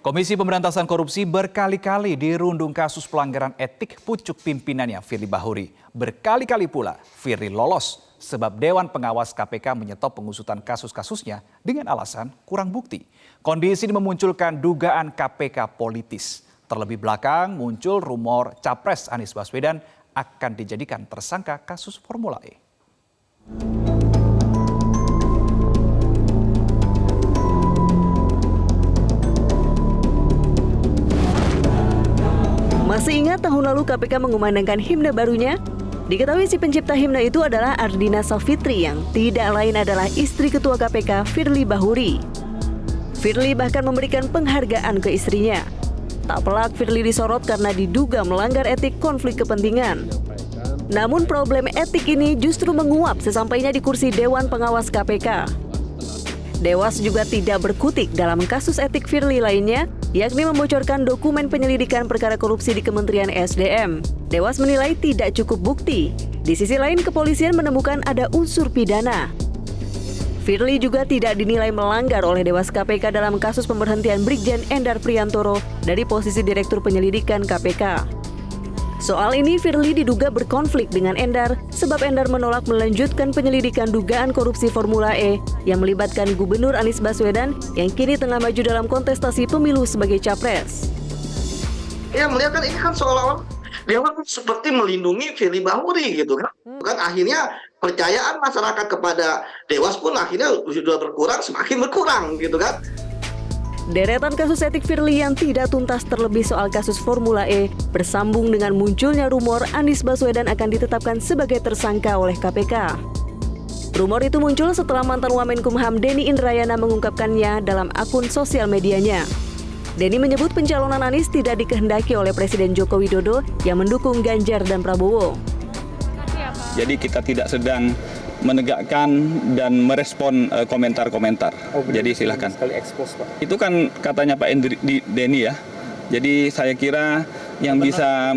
Komisi Pemberantasan Korupsi berkali-kali dirundung kasus pelanggaran etik pucuk pimpinannya Firly Bahuri. Berkali-kali pula Firly lolos sebab Dewan Pengawas KPK menyetop pengusutan kasus-kasusnya dengan alasan kurang bukti. Kondisi ini memunculkan dugaan KPK politis. Terlebih belakang muncul rumor Capres Anies Baswedan akan dijadikan tersangka kasus Formula E. Masih ingat tahun lalu KPK mengumandangkan himne barunya? Diketahui si pencipta himne itu adalah Ardina Savitri yang tidak lain adalah istri Ketua KPK Firly Bahuri. Firly bahkan memberikan penghargaan ke istrinya. Tak pelak Firly disorot karena diduga melanggar etik konflik kepentingan. Namun problem etik ini justru menguap sesampainya di kursi Dewan Pengawas KPK. Dewas juga tidak berkutik dalam kasus etik Firly lainnya, yakni membocorkan dokumen penyelidikan perkara korupsi di Kementerian SDM. Dewas menilai tidak cukup bukti. Di sisi lain, kepolisian menemukan ada unsur pidana. Firly juga tidak dinilai melanggar oleh Dewas KPK dalam kasus pemberhentian Brigjen Endar Priantoro dari posisi Direktur Penyelidikan KPK. Soal ini, Firly diduga berkonflik dengan Endar sebab Endar menolak melanjutkan penyelidikan dugaan korupsi Formula E yang melibatkan Gubernur Anies Baswedan yang kini tengah maju dalam kontestasi pemilu sebagai capres. Ya, melihat kan ini kan seolah-olah dia seperti melindungi Firly Bahuri gitu kan. Kan akhirnya percayaan masyarakat kepada Dewas pun akhirnya sudah berkurang, semakin berkurang gitu kan. Deretan kasus etik Firly yang tidak tuntas terlebih soal kasus Formula E bersambung dengan munculnya rumor Anies Baswedan akan ditetapkan sebagai tersangka oleh KPK. Rumor itu muncul setelah mantan Wamenkumham Denny Indrayana mengungkapkannya dalam akun sosial medianya. Denny menyebut pencalonan Anies tidak dikehendaki oleh Presiden Joko Widodo yang mendukung Ganjar dan Prabowo. Jadi kita tidak sedang menegakkan dan merespon komentar-komentar. Jadi silahkan. Itu kan katanya Pak Denny ya. Jadi saya kira yang bisa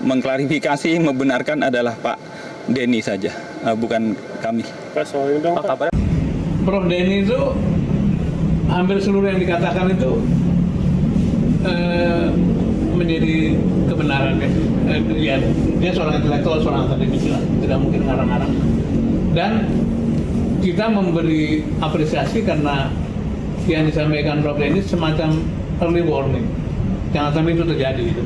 mengklarifikasi, membenarkan adalah Pak Denny saja, bukan kami. Prof Denny itu hampir seluruh yang dikatakan itu menjadi kebenaran ya. Dia seorang intelektual, seorang akademisi lah, tidak mungkin ngarang-ngarang. Dan kita memberi apresiasi karena yang disampaikan Prof Denny semacam early warning, jangan sampai itu terjadi gitu.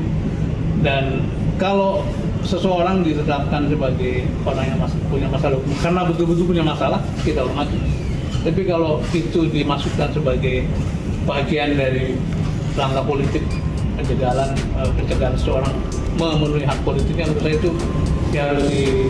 Dan kalau seseorang ditetapkan sebagai orang yang punya masalah hukum karena betul-betul punya masalah, kita hormati. Tapi kalau itu dimasukkan sebagai bagian dari langkah politik pencegahan seseorang memenuhi hak politiknya, menurut saya itu yang lebih